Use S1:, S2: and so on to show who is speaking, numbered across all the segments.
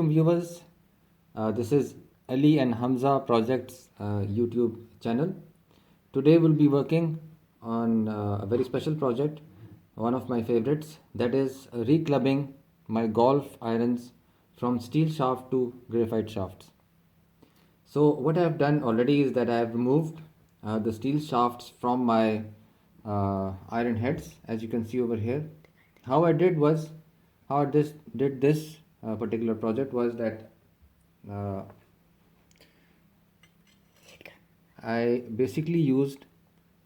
S1: Assalamualaikum viewers. This is Ali and Hamza Projects YouTube channel. Today we'll be working on a very special project, one of my favorites, that is reclubbing my golf irons from steel shaft to graphite shafts. So what I have done already is that I have removed the steel shafts from my iron heads, as you can see over here. How I did this particular project was that uh, I basically used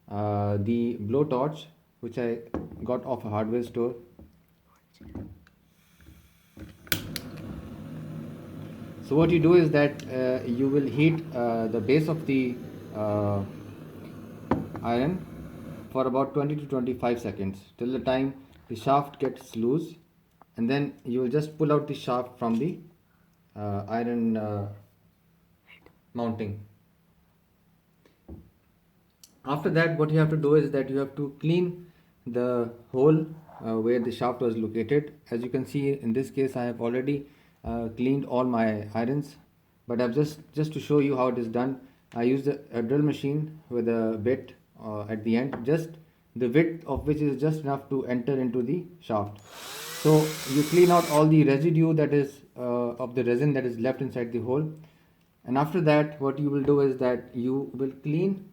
S1: the blowtorch which I got off a hardware store. So what you do is that you will heat the base of the uh, iron for about 20 to 25 seconds till the time the shaft gets loose, and then you will just pull out the shaft from the iron mounting. After that, what you have to do is that you have to clean the hole where the shaft was located. As you can see in this case, I have already cleaned all my irons, but I've just to show you how it is done, I used a drill machine with a bit at the end, just the width of which is just enough to enter into the shaft. So you clean out all the residue that is of the resin that is left inside the hole, and after that what you will do is that you will clean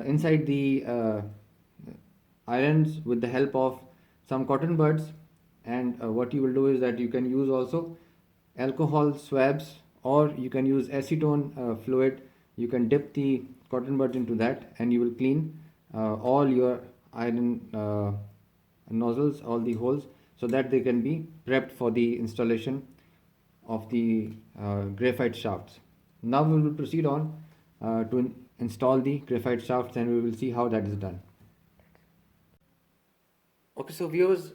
S1: inside the irons with the help of some cotton buds, and what you will do is that you can use also alcohol swabs, or you can use acetone fluid. You can dip the cotton buds into that and you will clean all your iron nozzles, all the holes, so that they can be prepped for the installation of the graphite shafts. Now we will proceed on to install the graphite shafts, and we will see how that is done. Okay, so viewers,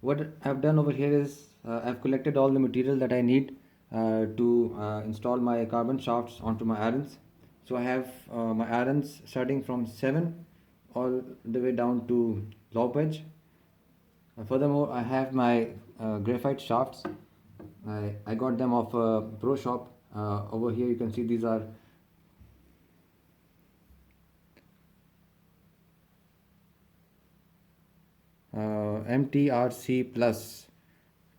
S1: what I've done over here is I've collected all the material that I need to install my carbon shafts onto my irons. So I have my irons starting from 7 all the way down to lob wedge. Furthermore, I have my graphite shafts. I got them off a pro shop. Over here you can see these are MTRC Plus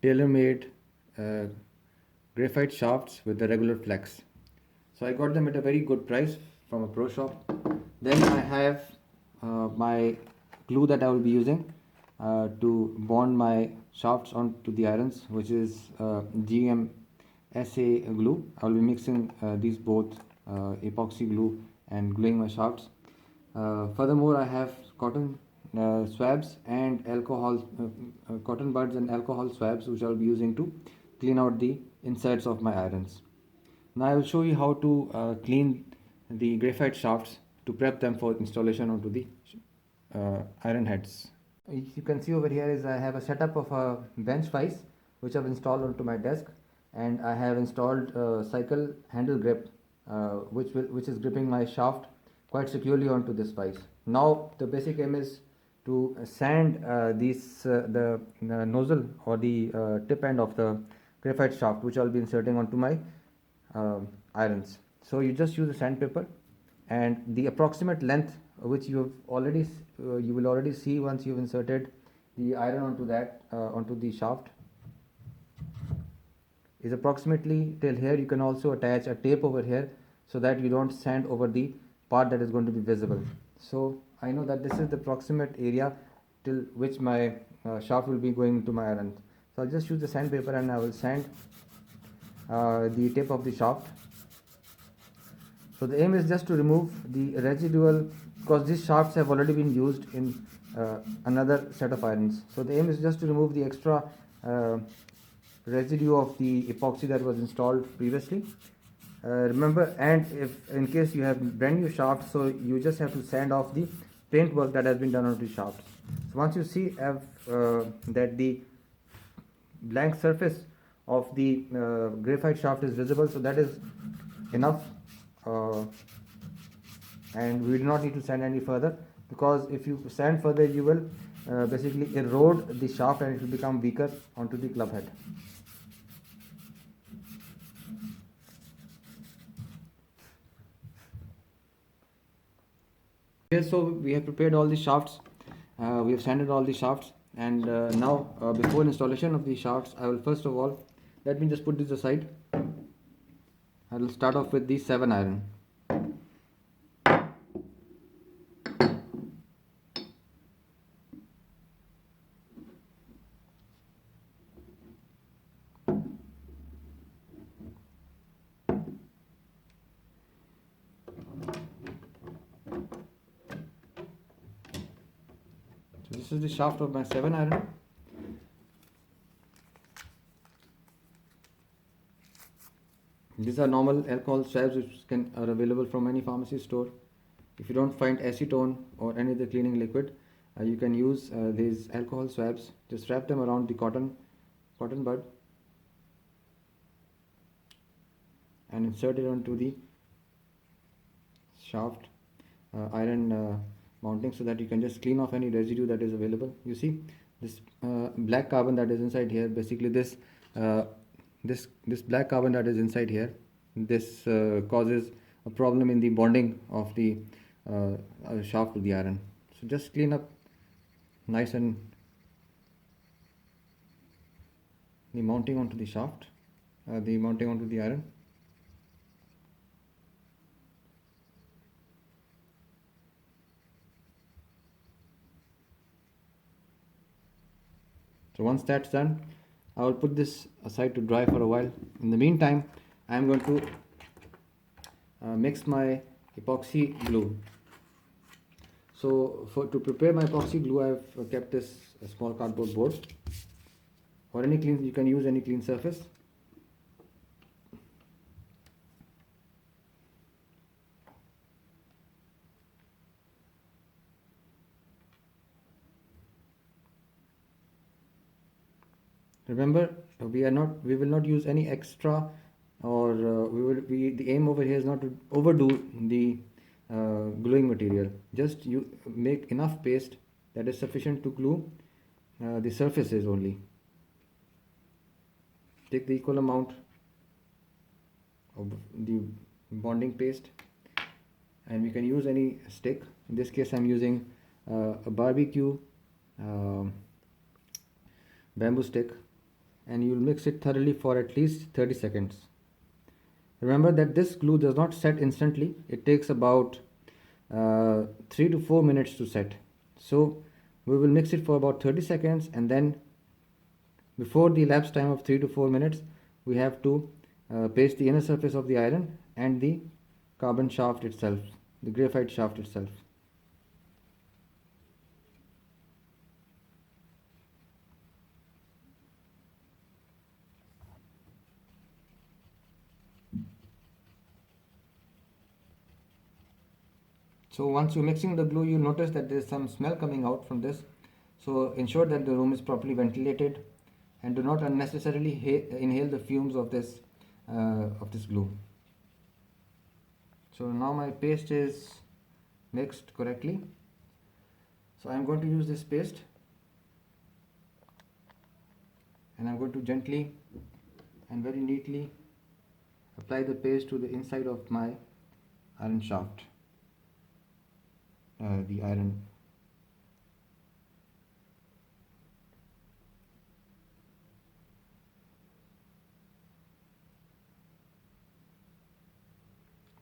S1: tailor-made graphite shafts with the regular flex. So I got them at a very good price from a pro shop. Then I have my glue that I will be using to bond my shafts onto the irons, which is GM-SA glue. I will be mixing these both epoxy glue and gluing my shafts. Furthermore, I have cotton swabs and alcohol, cotton buds and alcohol swabs, which I will be using to clean out the insides of my irons. Now I will show you how to clean the graphite shafts to prep them for installation onto the iron heads. You can see over here is I have a setup of a bench vise which I've installed onto my desk, and I have installed a cycle handle grip which is gripping my shaft quite securely onto this vise. Now the basic aim is to sand the nozzle or the tip end of the graphite shaft, which I'll be inserting onto my irons. So you just use a sandpaper, and the approximate length which you will already see once you've inserted the iron onto the shaft is approximately till here. You can also attach a tape over here so that you don't sand over the part that is going to be visible. So I know that this is the approximate area till which my shaft will be going to my iron. So I'll just use the sandpaper and I will sand the tip of the shaft. So the aim is just to remove the residual, because these shafts have already been used in another set of irons. So the aim is just to remove the extra residue of the epoxy that was installed previously. Remember, and if in case you have brand new shafts, so you just have to sand off the paint work that has been done on the shafts. So once you see that the blank surface of the graphite shaft is visible, so that is enough, and we do not need to sand any further, because if you sand further you will basically erode the shaft and it will become weaker onto the club head. here so we have prepared all the shafts. We have sanded all the shafts, and now before installation of the shafts, I will first of all, let me just put this aside. I will start off with the 7 iron. So this is the shaft of my 7 iron. These are normal alcohol swabs which are available from any pharmacy store. If you don't find acetone or any other cleaning liquid, you can use these alcohol swabs. Just wrap them around the cotton bud and insert it onto the shaft iron mounting, so that you can just clean off any residue that is available. You see this black carbon that is inside here, basically this this black carbon that is inside here, this causes a problem in the bonding of the shaft to the iron. So just clean up nice and the mounting onto the shaft, the mounting onto the iron. So once that's done, I will put this aside to dry for a while. In the meantime, I am going to mix my epoxy glue. So to prepare my epoxy glue, I have kept this small cardboard board, or any clean, you can use any clean surface. Remember, we will not use any extra, or the aim over here is not to overdo the gluing material. Just you make enough paste that is sufficient to glue the surfaces only. Take the equal amount of the bonding paste, and we can use any stick. In this case, I'm using a barbecue bamboo stick, and you will mix it thoroughly for at least 30 seconds. Remember that this glue does not set instantly. It takes about 3 to 4 minutes to set. So we will mix it for about 30 seconds, and then before the elapsed time of 3 to 4 minutes, we have to paste the inner surface of the iron and the carbon shaft itself, the graphite shaft itself. So once you're mixing the glue, you notice that there is some smell coming out from this. So ensure that the room is properly ventilated, and do not unnecessarily inhale the fumes of this glue. So now my paste is mixed correctly. So I'm going to use this paste, and I'm going to gently and very neatly apply the paste to the inside of my iron shaft, the iron.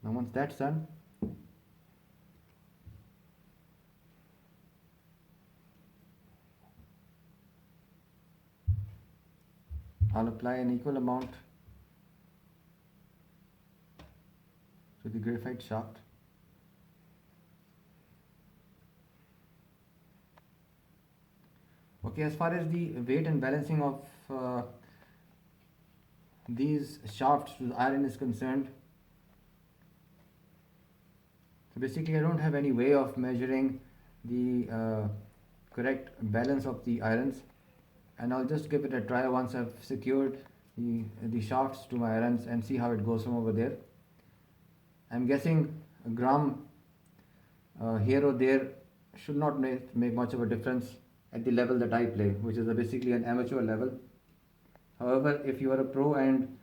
S1: Now once that's done, I'll apply an equal amount to the graphite shaft. Okay, as far as the weight and balancing of these shafts to the iron is concerned, so basically I don't have any way of measuring the correct balance of the irons, and I'll just give it a try once I've secured the shafts to my irons and see how it goes from over there. I'm guessing a gram here or there should not make much of a difference at the level that I play, which is basically an amateur level. However, if you are a pro and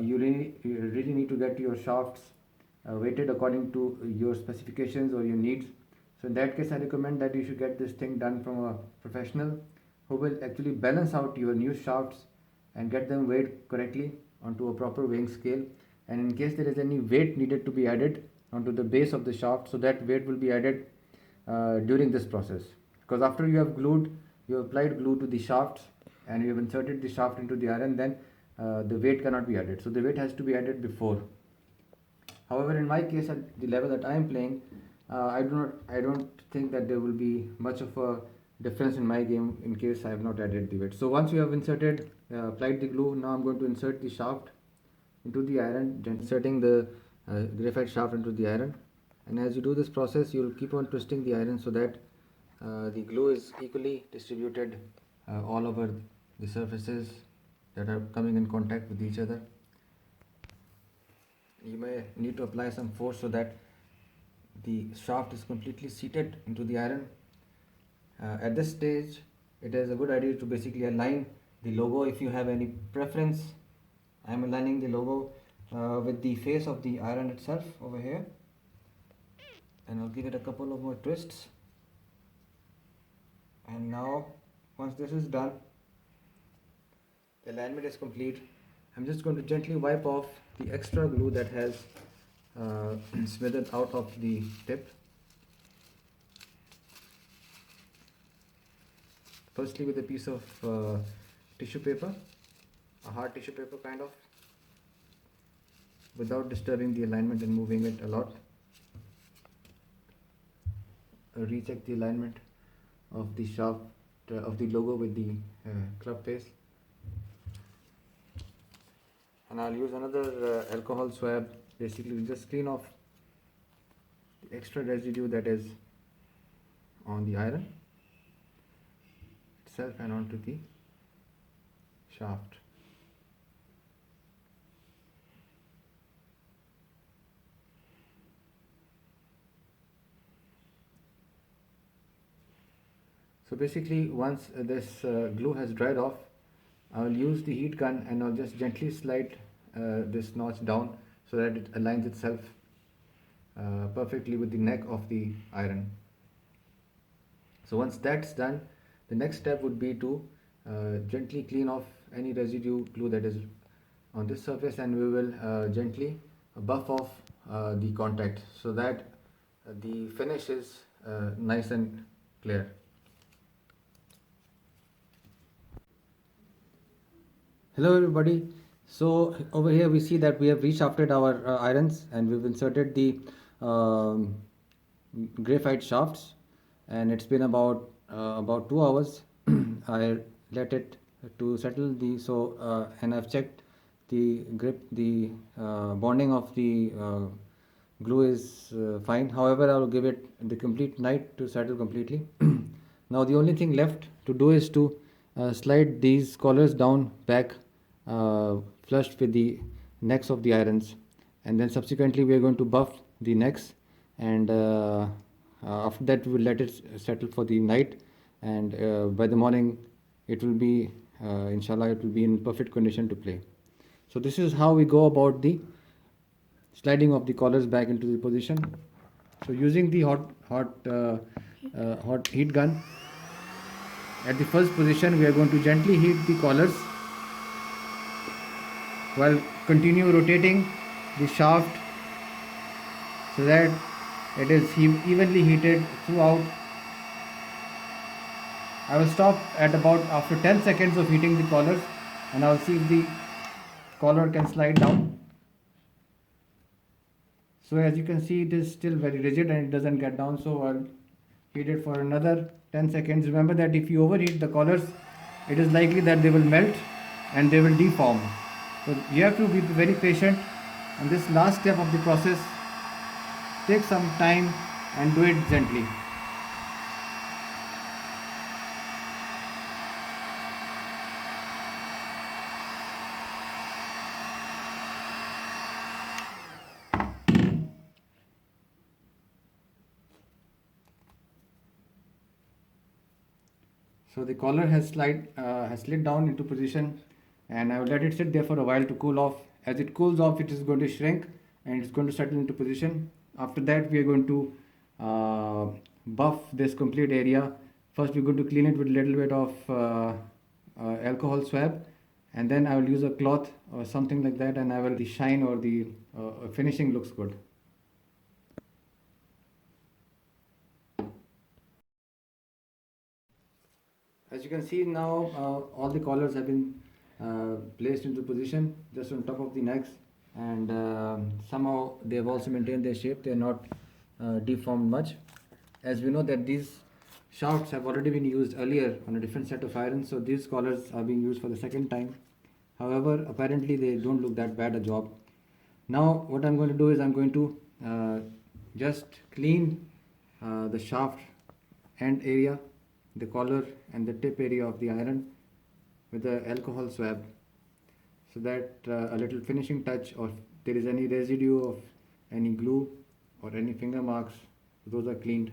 S1: you really need to get your shafts weighted according to your specifications or your needs, So in that case, I recommend that you should get this thing done from a professional who will actually balance out your new shafts and get them weighed correctly onto a proper weighing scale. And in case there is any weight needed to be added onto the base of the shaft, so that weight will be added during this process. Because after you have applied glue to the shafts and you have inserted the shaft into the iron, then the weight cannot be added. So the weight has to be added before. However, in my case, at the level that I am playing, I don't think that there will be much of a difference in my game in case I have not added the weight. So once you have applied the glue, now I'm going to insert the shaft into the iron, inserting the graphite shaft into the iron. And as you do this process, you will keep on twisting the iron so that the glue is equally distributed all over the surfaces that are coming in contact with each other. You may need to apply some force so that the shaft is completely seated into the iron. At this stage, it is a good idea to basically align the logo. If you have any preference, I am aligning the logo with the face of the iron itself over here, and I'll give it a couple of more twists. And now, once this is done, the alignment is complete. I'm just going to gently wipe off the extra glue that has smoothed out of the tip. Firstly, with a piece of tissue paper, a hard tissue paper kind of, without disturbing the alignment and moving it a lot. Recheck the alignment of the shaft of the logo with the club face. And I'll use another alcohol swab, basically just clean off the extra residue that is on the iron itself and onto the shaft. So basically, once this glue has dried off, I will use the heat gun and I'll just gently slide this notch down so that it aligns itself perfectly with the neck of the iron. So once that's done, the next step would be to gently clean off any residue glue that is on this surface, and we will gently buff off the contact so that the finish is nice and clear. Hello everybody. So over here we see that we have reshafted our irons and we've inserted the graphite shafts, and it's been about 2 hours. I let it to settle and I've checked the grip, the bonding of the glue is fine. However, I will give it the complete night to settle completely. Now the only thing left to do is to slide these collars down back flushed with the necks of the irons, and then subsequently we are going to buff the necks, and after that we will let it settle for the night, and by the morning it will be inshallah it will be in perfect condition to play. So this is how we go about the sliding of the collars back into the position. So using the hot heat gun, at the first position we are going to gently heat the collars while continue rotating the shaft so that it is evenly heated throughout. I will stop at about after 10 seconds of heating the collars, and I will see if the collar can slide down. So as you can see, it is still very rigid and it doesn't get down, so I'll heat it for another 10 seconds. Remember that if you overheat the collars, it is likely that they will melt and they will deform. So you have to be very patient, and this last step of the process, take some time and do it gently. So the collar has slid down into position, and I will let it sit there for a while to cool off. As it cools off, it is going to shrink and it's going to settle into position. After that, we are going to buff this complete area, first we're going to clean it with a little bit of alcohol swab, and then I will use a cloth or something like that, and I will the shine or the finishing looks good. As you can see now, all the collars have been placed into position just on top of the necks, and somehow they have also maintained their shape. They are not deformed much. As we know that these shafts have already been used earlier on a different set of irons, so these collars are being used for the second time. However, apparently they don't look that bad a job. Now what I'm going to do is I'm going to just clean the shaft end area, the collar and the tip area of the iron with the alcohol swab, so that a little finishing touch, or if there is any residue of any glue or any finger marks, those are cleaned,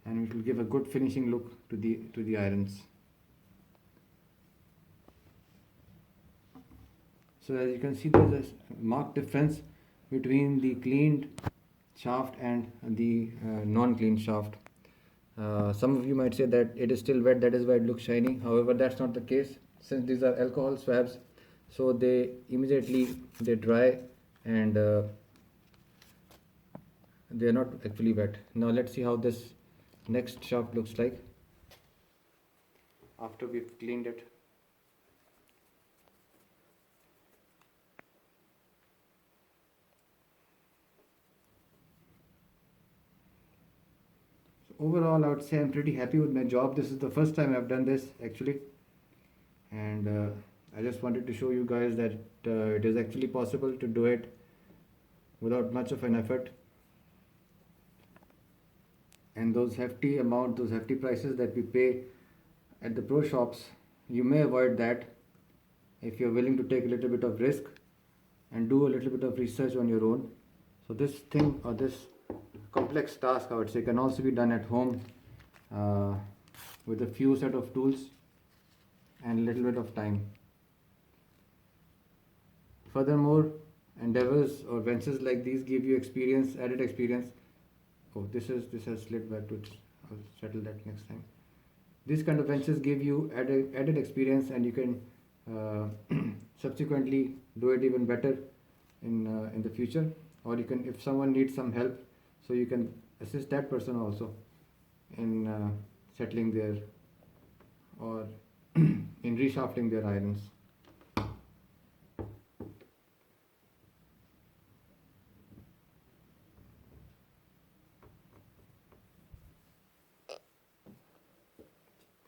S1: and it will give a good finishing look to the irons. So as you can see, there is a marked difference between the cleaned shaft and the non-cleaned shaft. Some of you might say that it is still wet, that is why it looks shiny. However, that's not the case. Since these are alcohol swabs, so they immediately dry, and they are not actually wet. Now let's see how this next shaft looks like after we've cleaned it. Overall, I would say I'm pretty happy with my job. This is the first time I've done this actually, and I just wanted to show you guys that it is actually possible to do it without much of an effort. And those hefty prices that we pay at the pro shops, you may avoid that if you're willing to take a little bit of risk and do a little bit of research on your own. So this thing, or this complex task, I would say, can also be done at home with a few set of tools and a little bit of time. Furthermore, endeavors or ventures like these give you added experience. Oh, this has slid back to it. I'll settle that next time. These kind of ventures give you added experience, and you can subsequently do it even better in the future. Or you can, if someone needs some help, so you can assist that person also in settling their, or in reshafting their irons.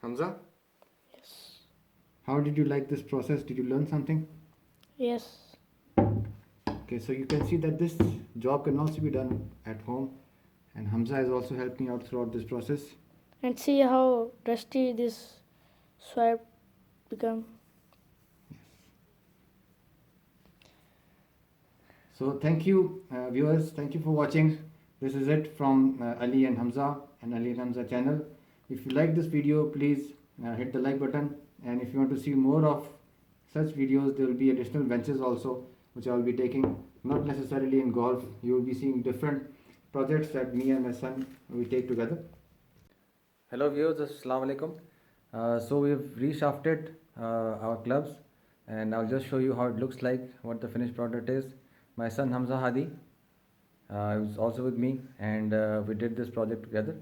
S1: Hamza?
S2: Yes.
S1: How did you like this process? Did you learn something?
S2: Yes.
S1: Okay, so you can see that this job can also be done at home, and Hamza has also helped me out throughout this process.
S2: And see how dusty this swab become.
S1: So thank you, viewers. Thank you for watching. This is it from Ali and Hamza and Ali and Hamza channel. If you like this video, please hit the like button. And if you want to see more of such videos, there will be additional ventures also, which I will be taking, not necessarily in golf. You will be seeing different projects that me and my son will take together. Hello viewers, Assalamu alaikum. So we have reshafted our clubs, and I'll just show you how it looks like, what the finished product is. My son Hamza Hadi was also with me, and we did this project together.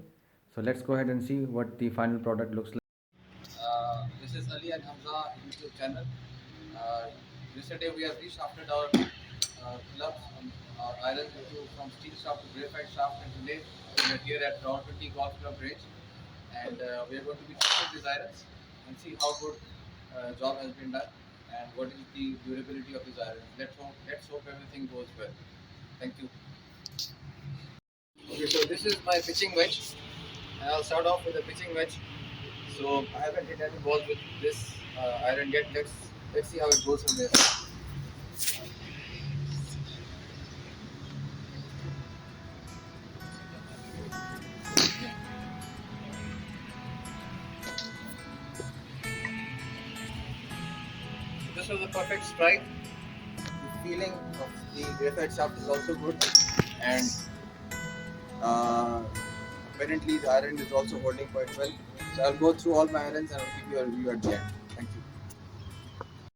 S1: So let's go ahead and see what the final product looks like. This is Ali and Hamza YouTube channel. Yesterday we have reshafted our clubs, our irons from steel shaft to graphite shaft, and today we are here at Round 20 Golf Club range, and we are going to be testing these irons and see how good job has been done and what is the durability of these irons. Let's hope everything goes well. Thank you. Okay, so this is my pitching wedge, and I'll start off with a pitching wedge. So I haven't hit any balls with this iron yet. Let's see how it goes from there. This was a perfect strike. The feeling of the graphite shaft is also good, and
S3: Apparently the iron is also holding quite well. So I'll go through all my irons and I'll give you a review at the end.